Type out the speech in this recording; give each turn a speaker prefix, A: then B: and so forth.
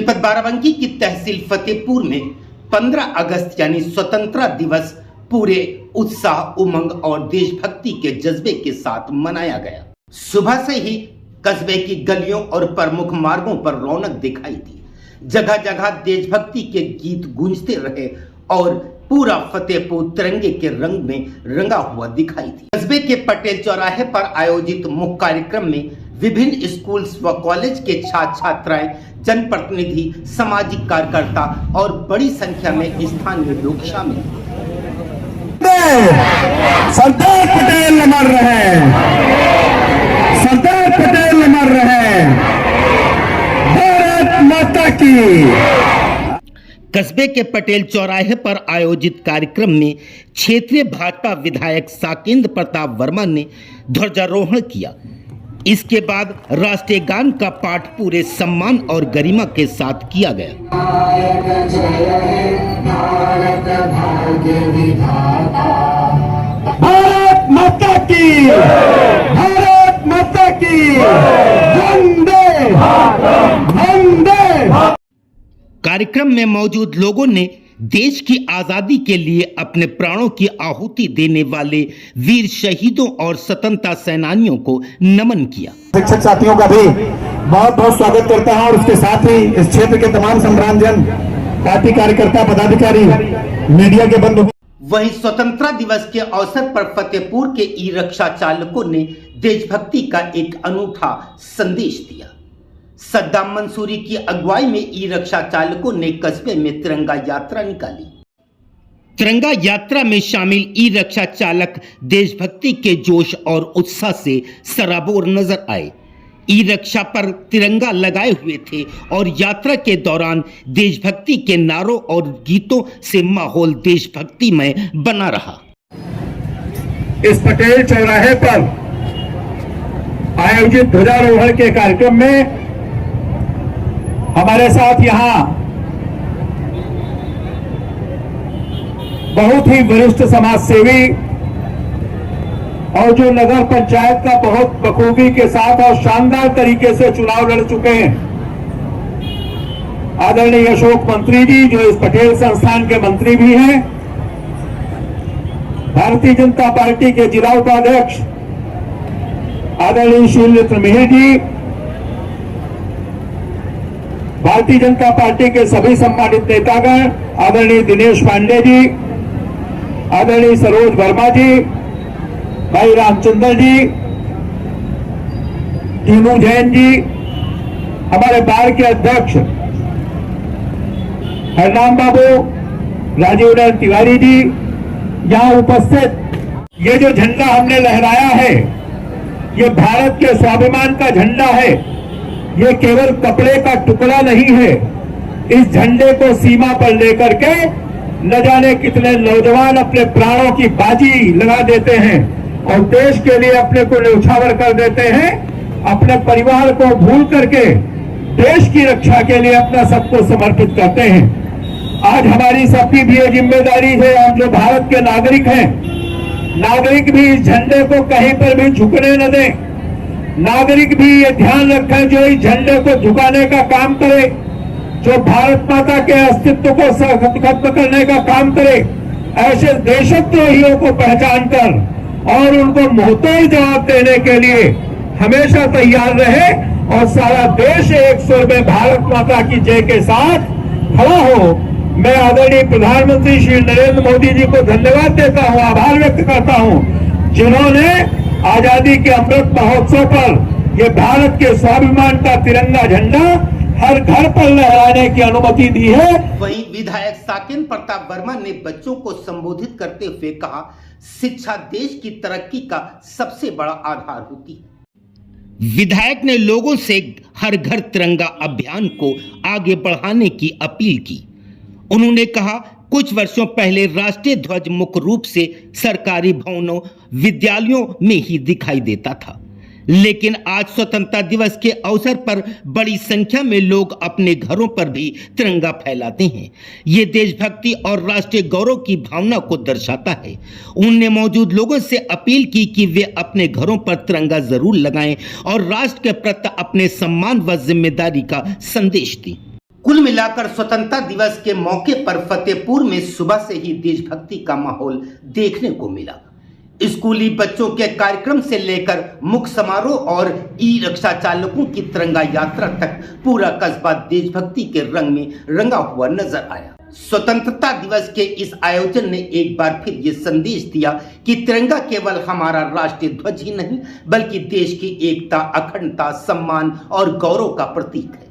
A: जनपद बाराबंकी की तहसील फतेहपुर में 15 अगस्त यानी स्वतंत्रता दिवस पूरे उत्साह, उमंग और देशभक्ति के जज्बे के साथ मनाया गया। सुबह से ही कस्बे की गलियों और प्रमुख मार्गों पर रौनक दिखाई दी। जगह जगह देशभक्ति के गीत गूंजते रहे और पूरा फतेहपुर तिरंगे के रंग में रंगा हुआ दिखाई दी। कस्बे के पटेल चौराहे पर आयोजित मुख्य कार्यक्रम में विभिन्न स्कूल व कॉलेज के छात्र छात्राएं, जनप्रतिनिधि, सामाजिक कार्यकर्ता और बड़ी संख्या में स्थानीय लोग शामिल हुए।
B: सरदार पटेल अमर रहे, सरदार पटेल अमर रहे, भारत माता की।
A: कस्बे के पटेल चौराहे पर आयोजित कार्यक्रम में क्षेत्रीय भाजपा विधायक साकेंद्र प्रताप वर्मा ने ध्वजारोहण किया। इसके बाद राष्ट्रीय गान का पाठ पूरे सम्मान और गरिमा के साथ किया गया।
B: भारत माता की, भारत माता की, वंदे वंदे।
A: कार्यक्रम में मौजूद लोगों ने देश की आजादी के लिए अपने प्राणों की आहुति देने वाले वीर शहीदों और स्वतंत्रता सेनानियों को नमन किया।
B: शिक्षक साथियों का भी बहुत बहुत स्वागत करता हूं और उसके साथ ही इस क्षेत्र के तमाम सम्मानजन पार्टी कार्यकर्ता, पदाधिकारी, मीडिया के बंधु।
A: वहीं स्वतंत्रता दिवस के अवसर पर फतेहपुर के ई रिक्शा चालकों ने देशभक्ति का एक अनूठा संदेश दिया। सद्दाम मंसूरी की अगुवाई में ई रिक्शा चालकों ने कस्बे में तिरंगा यात्रा निकाली। तिरंगा यात्रा में शामिल ई रिक्शा चालक देशभक्ति के जोश और उत्साह से सराबोर नजर आए। ई रिक्शा पर तिरंगा लगाए हुए थे और यात्रा के दौरान देशभक्ति के नारों और गीतों से माहौल देशभक्ति में बना रहा।
B: इस पटेल चौराहे पर आयोजित ध्वजारोहण के कार्यक्रम में हमारे साथ यहां बहुत ही वरिष्ठ समाज सेवी और जो नगर पंचायत का बहुत बखूबी के साथ और शानदार तरीके से चुनाव लड़ चुके हैं, आदरणीय अशोक मंत्री जी, जो इस पटेल संस्थान के मंत्री भी हैं, भारतीय जनता पार्टी के जिला उपाध्यक्ष आदरणीय शैलेंद्र मिहिर जी, भारतीय जनता पार्टी के सभी सम्मानित नेतागण, आदरणीय दिनेश पांडे जी, आदरणीय सरोज वर्मा जी, भाई रामचंद्र जी, टीनू जैन जी, हमारे बार के अध्यक्ष हरनाम बाबू, राजीव नयन तिवारी जी यहां उपस्थित। ये जो झंडा हमने लहराया है, ये भारत के स्वाभिमान का झंडा है। ये केवल कपड़े का टुकड़ा नहीं है। इस झंडे को सीमा पर लेकर के न जाने कितने नौजवान अपने प्राणों की बाजी लगा देते हैं और देश के लिए अपने को न्यौछावर कर देते हैं। अपने परिवार को भूल करके देश की रक्षा के लिए अपना सबको समर्पित करते हैं। आज हमारी सबकी भी ये जिम्मेदारी है, हम जो भारत के नागरिक हैं, नागरिक भी इस झंडे को कहीं पर भी झुकने न दें। नागरिक भी ये ध्यान रखें, जो इस झंडे को झुकाने का काम करे, जो भारत माता के अस्तित्व को खत्म करने का काम करे, ऐसे देशद्रोहियों को पहचान कर और उनको मुंहतोड़ जवाब देने के लिए हमेशा तैयार रहे और सारा देश एक सुर में भारत माता की जय के साथ खड़ा हो। मैं आदरणीय प्रधानमंत्री श्री नरेंद्र मोदी जी को धन्यवाद देता हूं, आभार व्यक्त करता हूं, जिन्होंने आजादी के अमृत महोत्सव पर ये भारत के स्वाभिमान का तिरंगा झंडा हर घर पर लहराने की अनुमति दी है।
A: वहीं विधायक साकेंद्र प्रताप वर्मा ने बच्चों को संबोधित करते हुए कहा, शिक्षा देश की तरक्की का सबसे बड़ा आधार होती है। विधायक ने लोगों से हर घर तिरंगा अभियान को आगे बढ़ाने की अपील की। उन्होंने कहा, कुछ वर्षों पहले राष्ट्रीय ध्वज मुख्य रूप से सरकारी भवनों, विद्यालयों में ही दिखाई देता था, लेकिन आज स्वतंत्रता दिवस के अवसर पर बड़ी संख्या में लोग अपने घरों पर भी तिरंगा फहलाते हैं। ये देशभक्ति और राष्ट्रीय गौरव की भावना को दर्शाता है। उन्होंने मौजूद लोगों से अपील की कि वे अपने घरों पर तिरंगा जरूर लगाएं और राष्ट्र के प्रति अपने सम्मान व जिम्मेदारी का संदेश दें। कुल मिलाकर स्वतंत्रता दिवस के मौके पर फतेहपुर में सुबह से ही देशभक्ति का माहौल देखने को मिला। स्कूली बच्चों के कार्यक्रम से लेकर मुख्य समारोह और ई रिक्शा चालकों की तिरंगा यात्रा तक पूरा कस्बा देशभक्ति के रंग में रंगा हुआ नजर आया। स्वतंत्रता दिवस के इस आयोजन ने एक बार फिर ये संदेश दिया कि तिरंगा केवल हमारा राष्ट्रीय ध्वज ही नहीं बल्कि देश की एकता, अखंडता, सम्मान और गौरव का प्रतीक है।